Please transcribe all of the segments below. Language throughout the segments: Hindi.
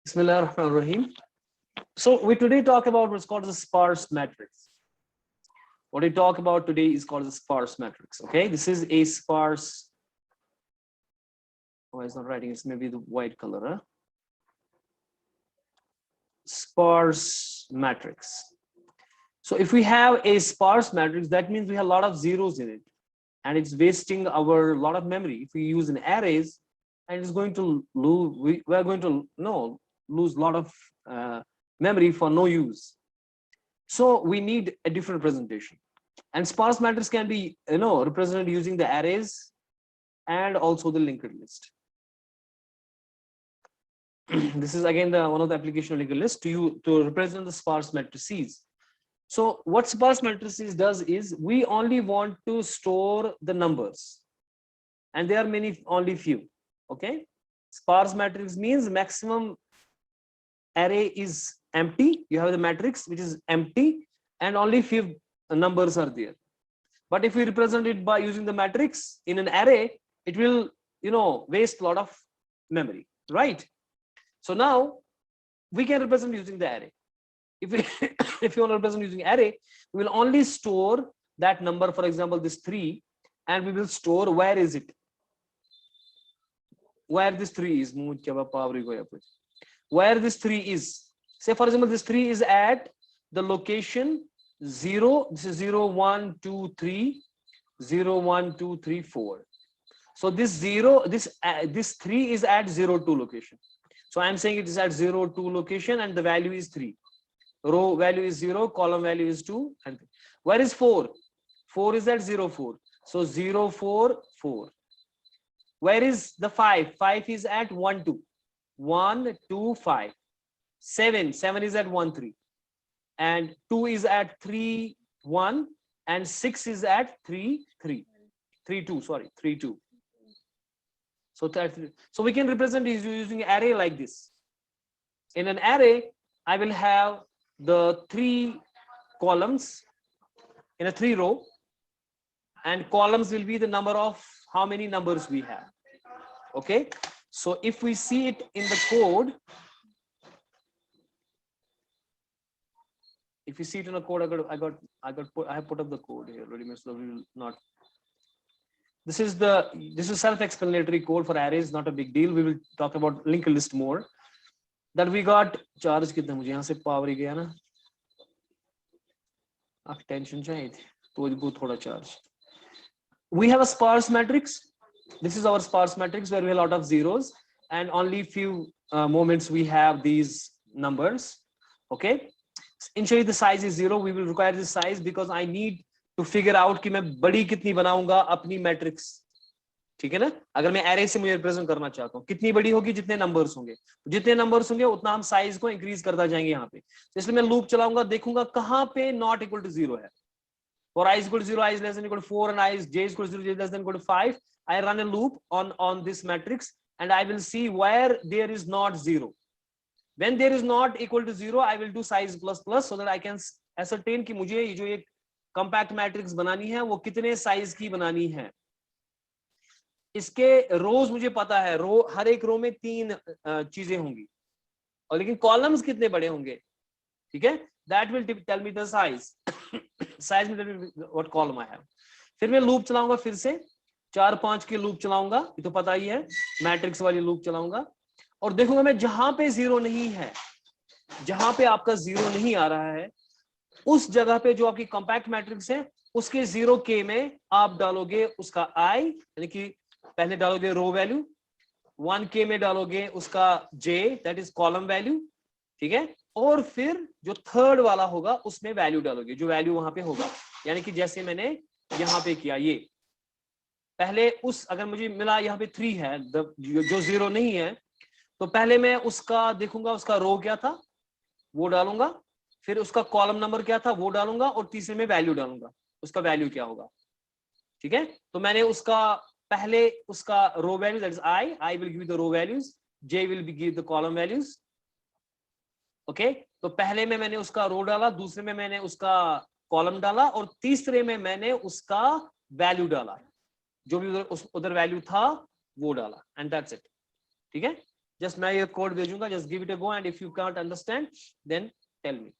Bismillahirrahmanirrahim. So we today talk about what's called the sparse matrix. What we talk about today is called the sparse matrix. Okay, this is a sparse. Oh, it's not writing. It's maybe the white color. Huh? Sparse matrix. So if we have a sparse matrix, that means we have a lot of zeros in it, and it's wasting our lot of memory. If we use an arrays, and it's going to lose. We are going to lose a lot of memory for no use. So we need a different representation, and sparse matrix can be represented using the arrays and also the linked list. This is again one of the application of linked list to represent the sparse matrices. So what sparse matrices does is we only want to store the numbers, and there are only few. Okay, sparse matrix means maximum array is empty. You have the matrix which is empty and only few numbers are there. But if we represent it by using the matrix in an array, it will waste a lot of memory, right? So now we can represent using the array. If we if you want to represent using array, we will only store that number, for example this 3, and we will store where is it, where this 3 is, where this 3 is. Say for example this 3 is at the location 0. This is 0 1 2 3 0 1 2 3 4. So this 0 this 3 is at 0 2 location. So I am saying it is at 0 2 location, and the value is 3. Row value is 0, column value is 2. And where is 4? 4 is at 0 4. So 0 4 4. Where is the 5? 5 is at 1 2. 1 2 5. 7 is at 1 3. And 2 is at 3 1. And 6 is at 3 3. 3 2. Sorry, 3 2. So we can represent is using array like this. In an array, I will have the 3 columns in a 3 row, and columns will be the number of how many numbers we have. Okay, so if we see it in the code, if you see it in a code, I have put up the code here already, so we will not. This is self-explanatory code for arrays, not a big deal. We will talk about linked list more. That we got charge कितना मुझे यहाँ से power ही गया ना, attention चाहिए थी तो वो थोड़ा charge. We have a sparse matrix. This is our sparse matrix where we have a lot of zeros, and only few moments we have these numbers. Okay, initially the size is 0. We will require this size because I need to figure out कि मैं बड़ी कितनी बनाऊंगा अपनी matrix. ठीक है ना, अगर मैं array से मुझे रिप्रेजेंट करना चाहता हूँ, कितनी बड़ी होगी, जितने नंबर्स होंगे, जितने नंबर्स होंगे उतना हम साइज को इंक्रीज करता जाएंगे यहाँ पे. तो इसलिए मैं लूप चलाऊंगा, देखूंगा कहाँ पे नॉट इक्वल टू 0 है. For I is equal to 0, I is less than equal to 4, and I is j is equal to 0, j is less than equal to 5. I run a loop on this matrix, and I will see where there is not 0. When there is not equal to 0, I will do size plus plus so that I can ascertain कि मुझे ये जो एक compact matrix बनानी है वो कितने साइज की बनानी है. इसके रोज मुझे पता है, रो हर एक रो में 3 चीजें होंगी, और लेकिन कॉलम्स कितने बड़े होंगे. ठीक है, that will tell me the size. size will tell me what column I have. फिर मैं लूप चलाऊंगा, फिर से 4-5 के लूप चलाऊंगा, ये तो पता ही है, मैट्रिक्स वाली लूप चलाऊंगा, और देखूंगा मैं जहां पे 0 नहीं है, जहां पे आपका 0 नहीं आ रहा है, उस जगह पे जो आपकी कॉम्पैक्ट मैट्रिक्स है उसके 0k में आप डालोगे उसका i, यानी कि पहले डालोगे रो वैल्यू, 1k में डालोगे उसका j, that is column value. ठीक है, और फिर जो थर्ड वाला होगा उसमें वैल्यू डालोगे, जो वैल्यू वहां पे होगा. यानी कि जैसे मैंने यहाँ पे किया, ये पहले उस अगर मुझे मिला यहाँ पे 3 है, जो 0 नहीं है, तो पहले मैं उसका देखूंगा उसका रो क्या था वो डालूंगा, फिर उसका कॉलम नंबर क्या था वो डालूंगा, और तीसरे में वैल्यू डालूंगा, उसका वैल्यू क्या होगा. ठीक है, तो मैंने उसका पहले उसका row value, that is I will give the row values, J will be give the column values. Okay, तो पहले में मैंने उसका रो डाला, दूसरे में मैंने उसका कॉलम डाला, और तीसरे में मैंने उसका वैल्यू डाला, जो भी उधर वैल्यू था वो डाला, एंड दैट्स इट. ठीक है, जस्ट मैं ये कोड भेजूंगा, just give it a go, and if you can't understand then tell me.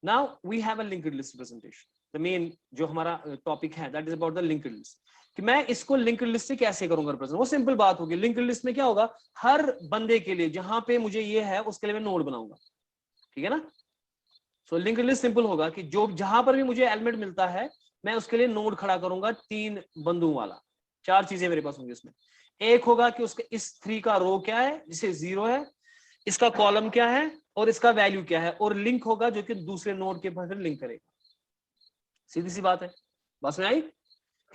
Now we have a linked list presentation. The main जो हमारा टॉपिक है that is about the linked list, कि मैं इसको लिंक्ड लिस्ट से कैसे करूंगा रिप्रेजेंट। वो सिंपल बात होगी, लिंक्ड लिस्ट में क्या होगा, हर बंदे के लिए जहां पे मुझे ये है उसके लिए मैं नोड बनाऊंगा, ठीक है ना। सो लिंक्ड लिस्ट सिंपल होगा कि जो जहां पर भी मुझे एलिमेंट मिलता है मैं उसके लिए नोड खड़ा करूंगा, 3 बंदों वाला। 4 चीजें मेरे पास होंगी उसमें। एक होगा कि उसके इस 3 का रो क्या है जिसे 0 है, इसका कॉलम क्या है और इसका वैल्यू क्या है, और लिंक होगा जो कि दूसरे नोड के पास लिंक करेगा। सीधी सी बात है, बस में आई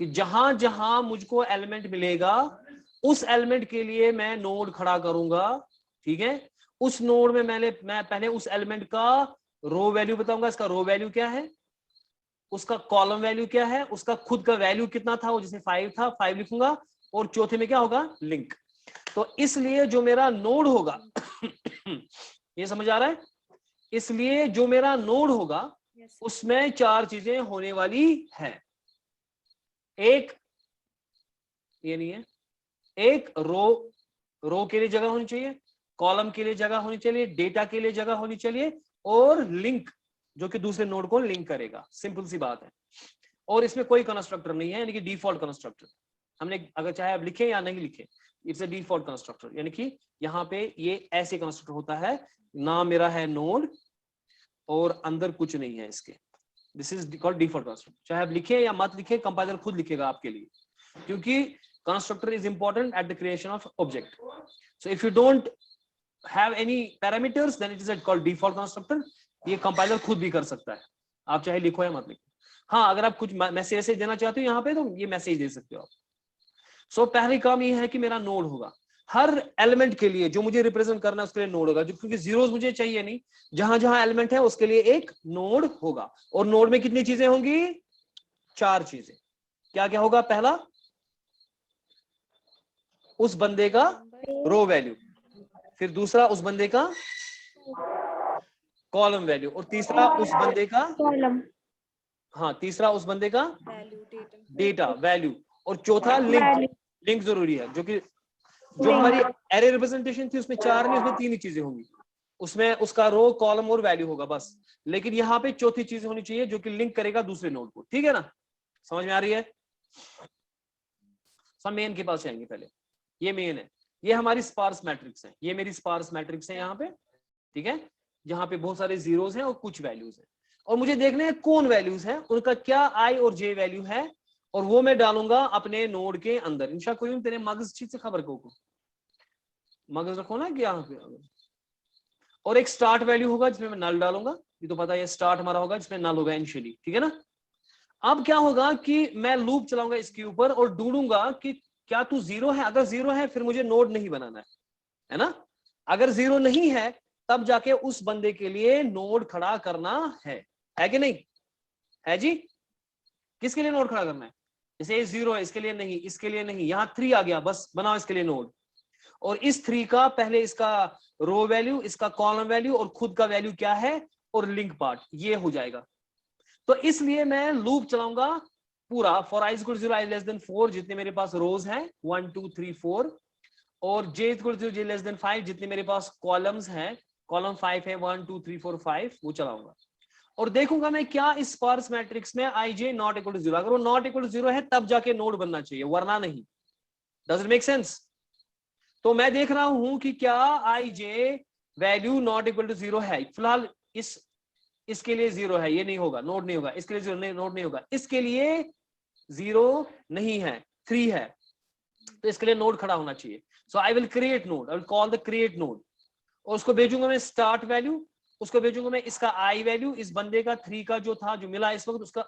कि जहां जहां मुझको एलिमेंट मिलेगा उस एलिमेंट के लिए मैं नोड खड़ा करूंगा, ठीक है। उस नोड में मैं पहले उस एलिमेंट का रो वैल्यू बताऊंगा, इसका रो वैल्यू क्या है, उसका कॉलम वैल्यू क्या है, उसका खुद का वैल्यू कितना था, वो जैसे 5 था 5 लिखूंगा, और चौथे में क्या होगा, लिंक। तो इसलिए जो मेरा नोड होगा ये समझ आ रहा है, इसलिए जो मेरा नोड होगा उसमें 4 चीजें होने वाली है। एक ये नहीं है, एक रो के लिए जगह होनी चाहिए, कॉलम के लिए जगह होनी चाहिए, डेटा के लिए जगह होनी चाहिए, और लिंक जो कि दूसरे नोड को लिंक करेगा। सिंपल सी बात है। और इसमें कोई कंस्ट्रक्टर नहीं है, यानी कि डिफॉल्ट कंस्ट्रक्टर हमने अगर चाहे आप लिखे या नहीं लिखे, इट्स अ डिफॉल्ट कंस्ट्रक्टर। यानी कि यहाँ पे ये ऐसे कंस्ट्रक्टर होता है, नाम मेरा है नोड और अंदर कुछ नहीं है इसके, this is called default constructor. चाहे आप लिखे या मत लिखे, कंपाइलर खुद लिखेगा आपके लिए, क्योंकि constructor is important at the creation of object. So if you don't have any parameters then it is called default constructor. ये कंपाइलर खुद भी कर सकता है, आप चाहे लिखो या मत लिखो। हाँ, अगर आप कुछ मैसेज देना चाहते हो यहाँ पे तो ये मैसेज दे सकते हो आप। सो पहली काम ये है कि मेरा नोड होगा, हर एलिमेंट के लिए जो मुझे रिप्रेजेंट करना है उसके लिए नोड होगा, क्योंकि जीरोस मुझे चाहिए नहीं, जहां जहां एलिमेंट है उसके लिए एक नोड होगा। और नोड में कितनी चीजें होंगी, 4 चीजें। क्या क्या होगा, पहला उस बंदे का रो वैल्यू, फिर दूसरा उस बंदे का कॉलम वैल्यू, और तीसरा उस बंदे का कॉलम, हाँ तीसरा उस बंदे का डेटा वैल्यू, और चौथा लिंक। लिंक जरूरी है, जो हमारी एरे रिप्रेजेंटेशन थी उसमें 4 नहीं, उसमें 3 ही चीजें होंगी, उसमें उसका रो कॉलम और वैल्यू होगा बस। लेकिन यहाँ पे चौथी चीज होनी चाहिए जो कि लिंक करेगा दूसरे नोड को, ठीक है ना, समझ में आ रही है। सब मेन के पास जाएंगे पहले, ये मेन है, ये हमारी स्पार्स मैट्रिक्स है, ये मेरी स्पार्स मैट्रिक्स है यहाँ पे, ठीक है, जहां पे बहुत सारे जीरोस हैं और कुछ वैल्यूज हैं, और मुझे देखने हैं कौन वैल्यूज हैं, उनका क्या आई और जे वैल्यू है, और वो मैं डालूंगा अपने नोड के अंदर। इंशा कोई तेरे मगज चीज से खबर को मगज रखो ना कि यहाँ पे। और एक स्टार्ट वैल्यू होगा जिसमें मैं नल डालूंगा, ये तो पता है स्टार्ट हमारा होगा जिसमें नल होगा इनिशियली, ठीक है ना। अब क्या होगा कि मैं लूप चलाऊंगा इसके ऊपर और ढूंढूंगा कि क्या तू 0 है, अगर 0 है फिर मुझे नोड नहीं बनाना है ना, अगर 0 नहीं है तब जाके उस बंदे के लिए नोड खड़ा करना है कि नहीं, है जी। किसके लिए नोड खड़ा करना है, जैसे 0 है इसके लिए नहीं, इसके लिए नहीं, यहाँ 3 आ गया, बस बनाओ इसके लिए नोड, और इस 3 का पहले इसका रो वैल्यू, इसका कॉलम वैल्यू और खुद का वैल्यू क्या है, और लिंक पार्ट, ये हो जाएगा। तो इसलिए मैं लूप चलाऊंगा पूरा, for I equal 0 I less than 4, जितने मेरे पास रोज हैं 1 2 3 4, और j equal 0 j less than 5, जितने मेरे पास कॉलम्स हैं, कॉलम 5 है 1 2 3 4 5, वो चलाऊंगा और देखूंगा मैं क्या इस स्पार्स मैट्रिक्स में आई जे नॉट इक्वल टू 0, अगर वो नॉट इक्वल टू 0 है तब जाके नोड बनना चाहिए, वरना नहीं। Does it make sense. तो मैं देख रहा हूं कि क्या आई जे वैल्यू नॉट इक्वल टू 0 है, फिलहाल इसके लिए 0 है, ये नहीं होगा, नोड नहीं होगा, इसके लिए 0 नहीं, नोड नहीं होगा, इसके लिए 0 नहीं है 3 है, तो इसके लिए नोड खड़ा होना चाहिए। So I will create node, I will call the create node, और उसको भेजूंगा मैं स्टार्ट वैल्यू, उसको भेजूंगा मैं इसका आई वैल्यू, इस बंदे का 3 का जो था जो मिला इस वक्त, उसका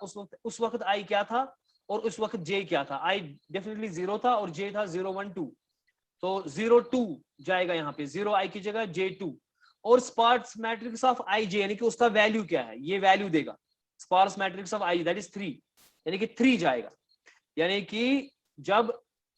उस वक्त आई क्या था और उस वक्त जे क्या था। आई डेफिनेटली 0 था और जे था 0 1 2, तो 0 2 जाएगा यहाँ पे, 0 आई की जगह J2, और sparse matrix of i j यानी कि उसका वैल्यू क्या है, ये वैल्यू देगा sparse matrix of i that is 3, यानी कि 3 जाएगा, यानी कि जब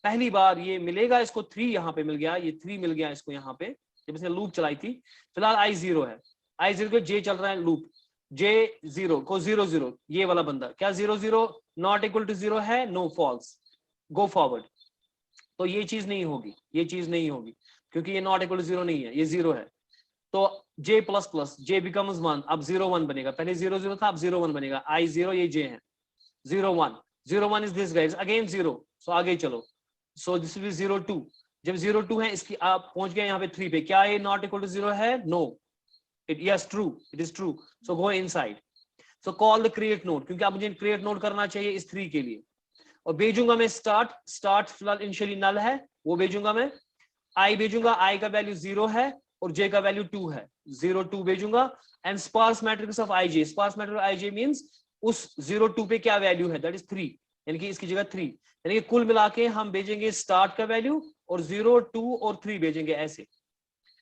पहली बार ये मिलेगा इसको 3 यहाँ पे मिल गया, ये 3 मिल गया इसको यहाँ पे जब इसने लूप चलाई थी। फिलहाल आई 0 है, आई 0 को जे चल रहा है लूप, J0 को 0 0, ये वाला बंदा क्या 0 0 नॉट इक्वल टू 0 है, नो फॉल्स, गो फॉरवर्ड। तो ये चीज नहीं होगी, ये चीज नहीं होगी। क्योंकि ये नॉट इक्वल टू 0 नहीं है, ये 0 है। तो j plus plus j becomes 1, अब 0 1 बनेगा, पहले 0 0 था, अब 0 1 बनेगा, I 0 ये j है, 0 1 0 1 इज दिस गाइस, अगेन 0, सो आगे चलो, सो दिस विल बी 0 2, जब 0 2 है इसकी आप पहुंच गए यहाँ पे 3 पे, क्या ये नॉट इक्वल टू 0 है? No, it yes true, it is true, so go inside, so call the create node, क्योंकि आप मुझे क्रिएट नोड करना चाहिए इस 3 के लिए, और भेजूंगा मैं स्टार्ट फिलहाल इनिशियली नल है, वो भेजूंगा मैं, I भेजूंगा, I का वैल्यू 0 है और j का वैल्यू 2 है, 0 2 भेजूंगा, and sparse matrix of ij, sparse matrix ij means उस 0 2 पे क्या वैल्यू है, दैट इज 3, यानी कि इसकी जगह 3, यानी कि कुल मिला के हम भेजेंगे स्टार्ट का वैल्यू और 0 2 और 3 भेजेंगे, ऐसे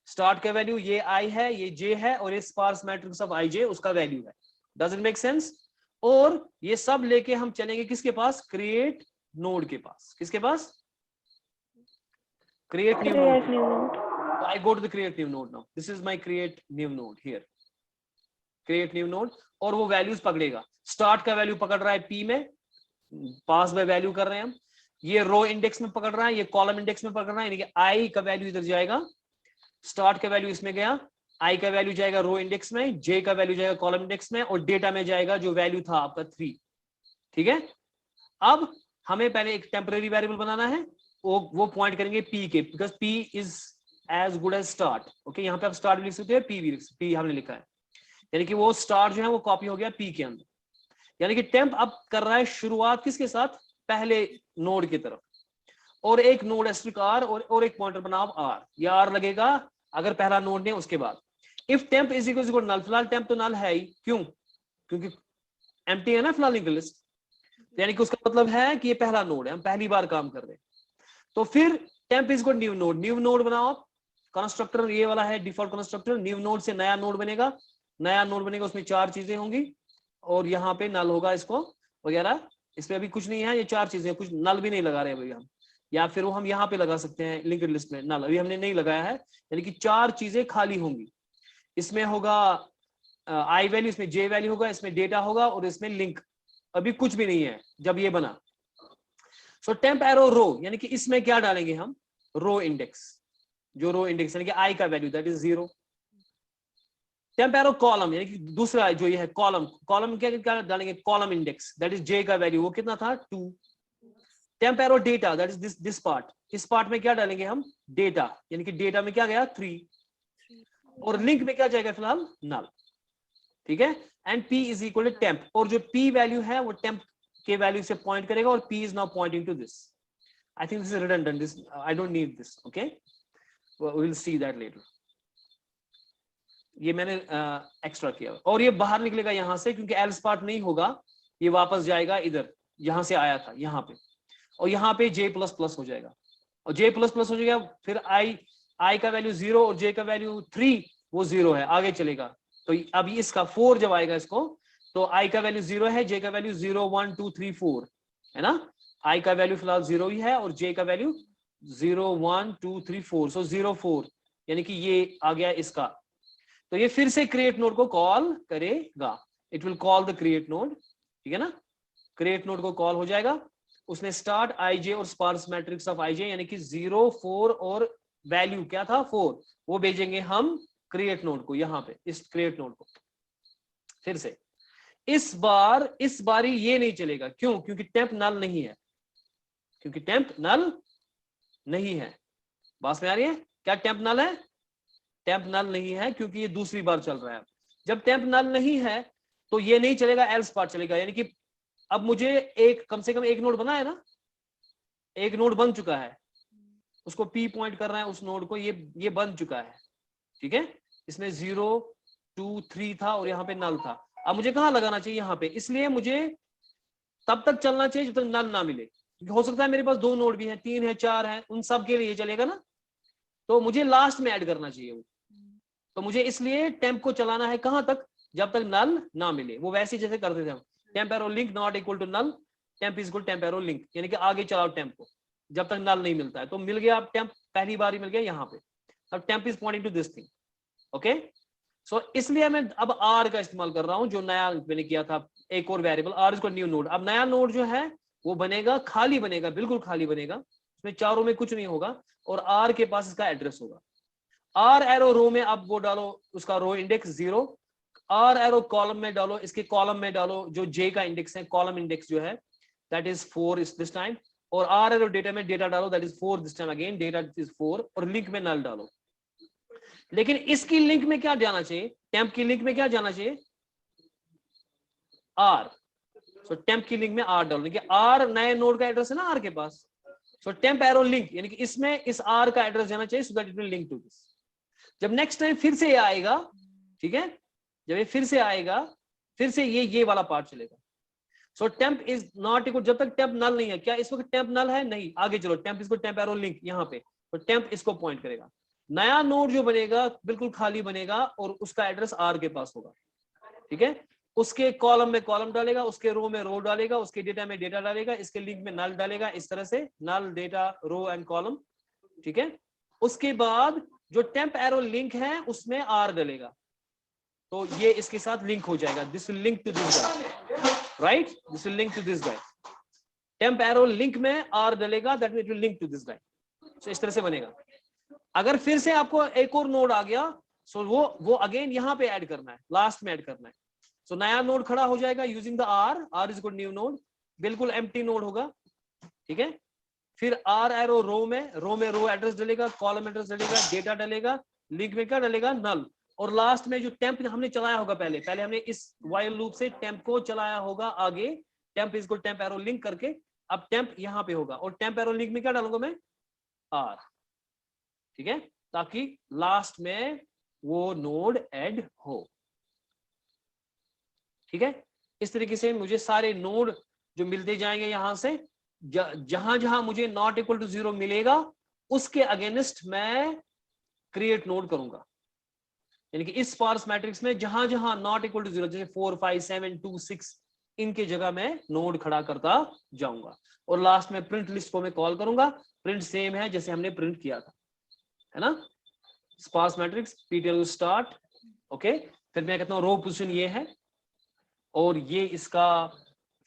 स्टार्ट का वैल्यू ये I है, ये j है, और ये स्पार्स मैट्रिक्स ऑफ ij उसका वैल्यू है, डज इट मेक सेंस? और ये सब लेके हम चलेंगे किसके पास? क्रिएट नोड के पास, किसके पास? create new node. So I go to the create new node now. This is my create new node here. Create new node, और वो वैल्यूज पकड़ेगा, स्टार्ट का वैल्यू पकड़ रहा है p में, पास बाय वैल्यू कर रहे हैं हम, ये रो इंडेक्स में पकड़ रहा है, ये कॉलम इंडेक्स में पकड़ रहा है, यानी कि i का वैल्यू इधर जाएगा, स्टार्ट का वैल्यू इसमें गया, i का वैल्यू जाएगा रो इंडेक्स में, j का वैल्यू जाएगा कॉलम इंडेक्स में, और डेटा में जाएगा जो वैल्यू था आपका 3, ठीक है। अब हमें पहले एक टेम्परेरी वेरिएबल बनाना है, वो पॉइंट करेंगे p के, because p is as good as start, okay, यहाँ पे आप स्टार्ट भी लिख सकते हैं, p भी लिख सकते हैं, p हमने लिखा है, यानी कि वो स्टार्ट जो है वो कॉपी हो गया p के अंदर, यानी कि टेम्प अब कर रहा है शुरुआत किसके साथ? पहले नोड की तरफ, और एक नोड एस्ट्रिक r और एक पॉइंटर बनाओ r, ये r लगेगा अगर पहला नोड ने, उसके बाद if temp is equal to null, फिलहाल टेम्प तो नल है ही, क्यों? क्योंकि एम्प्टी है ना फिलहाल लिंक्ड लिस्ट, यानी कि उसका मतलब है कि ये पहला नोड है, हम पहली बार काम कर रहे हैं, तो फिर temp is new node, new node बनाओ, कंस्ट्रक्टर ये वाला है डिफॉल्ट कंस्ट्रक्टर, न्यू नोड से नया नोड बनेगा, नया नोड बनेगा, उसमें 4 चीजें होंगी, और यहाँ पे नल होगा इसको वगैरह, इसमें अभी कुछ नहीं है, ये 4 चीजें, कुछ नल भी नहीं लगा रहे अभी हम, या फिर वो हम यहाँ पे लगा सकते हैं लिंक्ड लिस्ट में, नल अभी हमने नहीं लगाया है, यानी कि 4 चीजें खाली होंगी, इसमें होगा आई वैल्यू, इसमें जे वैल्यू होगा, इसमें डेटा होगा, और इसमें लिंक, अभी कुछ भी नहीं है जब ये बना। सो टेम्प एरो रो, यानी कि इसमें क्या डालेंगे हम? रो इंडेक्स, जो रो इंडेक्स यानी कि आई का value that is 0। Temp arrow column, यानी कि दूसरा जो ये है कॉलम, कॉलम क्या डालेंगे? कॉलम इंडेक्स दैट इज जे का वैल्यू, वो कितना था? 2। Temp arrow data that is this part, इस पार्ट में क्या डालेंगे हम? डेटा, यानी कि डेटा में क्या गया? 3, और लिंक में क्या जाएगा फिलहाल? नल, ठीक है। And p is equal to temp, और जो p वैल्यू है वो टेम्प के वैल्यू से पॉइंट करेगा, और p is now pointing to this, I think this is redundant, this I don't need this, okay, we will see that later, ये मैंने एक्स्ट्रा किया, और ये बाहर निकलेगा यहां से, क्योंकि एल्स पार्ट नहीं होगा, ये वापस जाएगा इधर, यहां से आया था यहाँ पे, और यहाँ पे j प्लस प्लस हो जाएगा, और j प्लस प्लस हो जाएगा, फिर i का वैल्यू 0 और j का वैल्यू 3, वो 0 है, आगे चलेगा, तो अभी इसका 4 जब आएगा इसको, तो i का वैल्यू 0 है, j का वैल्यू 0 1 2 3 4 है ना, i का वैल्यू फिलहाल 0 ही है, और j का वैल्यू 0 1 2 3 4, सो 0 4, यानी कि ये आ गया इसका, तो ये फिर से क्रिएट नोड को कॉल करेगा, it will call the create node, ठीक है ना, क्रिएट नोड को कॉल हो जाएगा, उसने स्टार्ट ij और स्पार्स मैट्रिक्स ऑफ ij, यानी कि 0 4 और वैल्यू क्या था? 4, वो भेजेंगे हम क्रिएट नोड को, यहाँ पे इस क्रिएट नोड को। फिर से इस बारी ये नहीं चलेगा, क्यों? क्योंकि टेम्प नल नहीं है, क्योंकि टेम्प नल नहीं है, बात में आ रही है? क्या टेम्प नल है? टेम्प नल नहीं है, क्योंकि ये दूसरी बार चल रहा है। जब टेम्प नल नहीं है तो ये नहीं चलेगा, एल्स पार्ट चलेगा, यानी कि अब मुझे कम से कम एक नोड बना है ना, एक नोड बन चुका है, उसको p पॉइंट कर रहा है उस नोड को, ये बन चुका है, ठीक है, इसमें 0 2 3 था और यहाँ पे नल था, अब मुझे कहाँ लगाना चाहिए? यहाँ पे, इसलिए मुझे तब तक चलना चाहिए जब तक नल ना मिले, क्योंकि हो सकता है मेरे पास 2 नोड भी हैं, 3 है, 4 है, उन सब के लिए चलेगा ना, तो मुझे लास्ट में ऐड करना चाहिए वो, तो मुझे इसलिए टेम्प को चलाना है कहां तक? जब तक नल ना मिले, वो वैसे जैसे करते थे हम, temp arrow link not equal to null, temp is equal temp arrow link, यानी कि आगे चलाओ टेम्प को जब तक नल नहीं मिलता है, तो मिल गया अब टेम्प, पहली बार ही मिल गया यहाँ पे, अब temp is pointing to this thing, okay. So इसलिए मैं अब r का इस्तेमाल कर रहा हूं, जो नया मैंने किया था, एक और variable r is equal new node, अब नया नोड जो है वो बनेगा, खाली बनेगा, बिल्कुल खाली बनेगा, उसमें चारों में कुछ नहीं होगा और आर के पास इसका एड्रेस होगा। आर एरो रो में आप वो डालो उसका row index 0, are arrow column में डालो, इसके कॉलम में डालो जो जे का इंडेक्स है, कॉलम इंडेक्स जो है that is 4 is this time, और आर एरो डेटा में डेटा डालो that is 4 this time, again data is 4, और लिंक में नल डालो। लेकिन इसकी लिंक में क्या जाना चाहिए, टेम्प की लिंक में क्या जाना चाहिए, आर। सो टेम्प की लिंक में आर डालो, देखिए आर नए नोड का एड्रेस है ना आर के पास, सो टेम्प एरो लिंक यानी कि इसमें इस आर का एड्रेस जाना चाहिए so that it will link to this. जब नेक्स्ट टाइम फिर से ये आएगा, ठीक है, जब ये फिर से आएगा फिर से ये वाला पार्ट चलेगा। सो टेम्प इज नॉट इक्वल, जब तक टेम्प नल नहीं है, क्या इस वक्त टेम्प नल है, नहीं, आगे चलो टेम्प इसको टेम्प एरो लिंक यहाँ पे, तो टेम्प इसको पॉइंट करेगा। नया नोड जो बनेगा बिल्कुल खाली बनेगा और उसका एड्रेस आर के पास होगा, ठीक है, उसके कॉलम में कॉलम डालेगा, उसके रो में रो डालेगा, उसके डेटा में डेटा डालेगा, इसके लिंक में नल डालेगा, इस तरह से नल डेटा रो एंड कॉलम, ठीक है। उसके बाद जो टेम्प एरो लिंक है उसमें आर डालेगा, तो ये इसके साथ लिंक हो जाएगा, this will link to this guy, right, this will link to this guy. Temp arrow link में आर डालेगा that will link to this guy, so इस तरह से बनेगा। अगर फिर से आपको एक और नोड आ गया सो वो अगेन यहाँ पे ऐड करना है, लास्ट में ऐड करना है। सो नया नोड खड़ा हो जाएगा using the r, r is good new node, बिल्कुल एम्प्टी नोड होगा, ठीक है। फिर आर एरो रो में रो एड्रेस डालेगा, कॉलम एड्रेस डालेगा, डेटा डालेगा, लिंक में क्या डालेगा, नल, और लास्ट में जो टेम्प हमने चलाया होगा पहले हमने इस व्हाइल लूप से टेम्प को चलाया होगा आगे, टेम्प इसको टेम्प एरो लिंक करके, अब टेम्प यहाँ पे होगा और टेम्प एरो लिंक में क्या डालूंगा मैं, आर, ठीक है, ताकि लास्ट में वो नोड ऐड हो, ठीक है। इस तरीके से मुझे सारे नोड जो मिलते जाएंगे यहां से, जहां जहां मुझे नॉट इक्वल टू 0 मिलेगा उसके अगेंस्ट मैं क्रिएट नोड करूंगा, यानी कि इस स्पार्स मैट्रिक्स में जहां जहां नॉट इक्वल टू 0 जैसे 4 5 7 2 6 इनके जगह में नोड खड़ा करता जाऊंगा, और लास्ट में प्रिंट लिस्ट को मैं कॉल करूंगा, प्रिंट सेम है जैसे हमने प्रिंट किया था, है ना, sparse matrix PTL start, okay. फिर मैं कहता हूं रो पोजीशन ये है और ये इसका,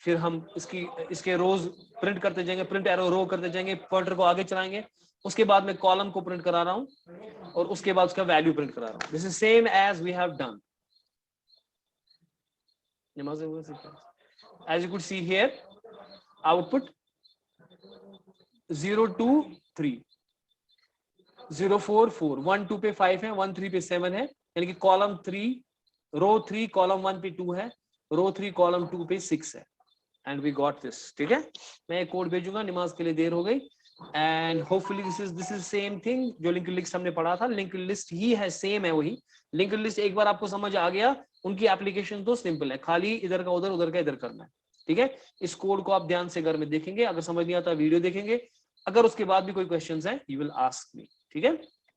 फिर हम इसके रोज प्रिंट करते जाएंगे, प्रिंट एरो रो करते जाएंगे, पॉइंटर को आगे चलाएंगे, उसके बाद मैं कॉलम को प्रिंट करा रहा हूं और उसके बाद उसका वैल्यू प्रिंट करा रहा हूं। This is same as we have done, as you could see here output 0 2 3 0 4 4 1 2 पे 5 है, 1 3 पे 7 है, यानी कि कॉलम 3 रो 3 कॉलम 1 पे 2 है, रो 3 कॉलम 2 पे 6 है, एंड वी गॉट दिस, ठीक है। मैं कोड भेजूंगा, नमाज के लिए देर हो गई, and hopefully this is same thing जो लिंक लिस्ट हमने पढ़ा था, लिंक लिस्ट ही है, सेम है वही लिंक लिस्ट। एक बार आपको समझ आ गया, उनकी एप्लीकेशन तो सिंपल है, खाली इधर का उधर का इधर करना है, ठीक है। इस कोड को आप ध्यान से घर में देखेंगे, अगर समझ नहीं आता वीडियो देखेंगे, अगर उसके बाद भी कोई क्वेश्चंस है यू विल आस्क मी, ठीक है।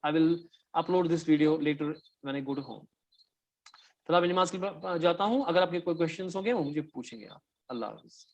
I will upload this video later when I go to home. तो मैं नमाज के जाता हूँ, अगर आपके कोई क्वेश्चंस होंगे वो मुझे पूछेंगे आप। अल्लाह हाफिज़।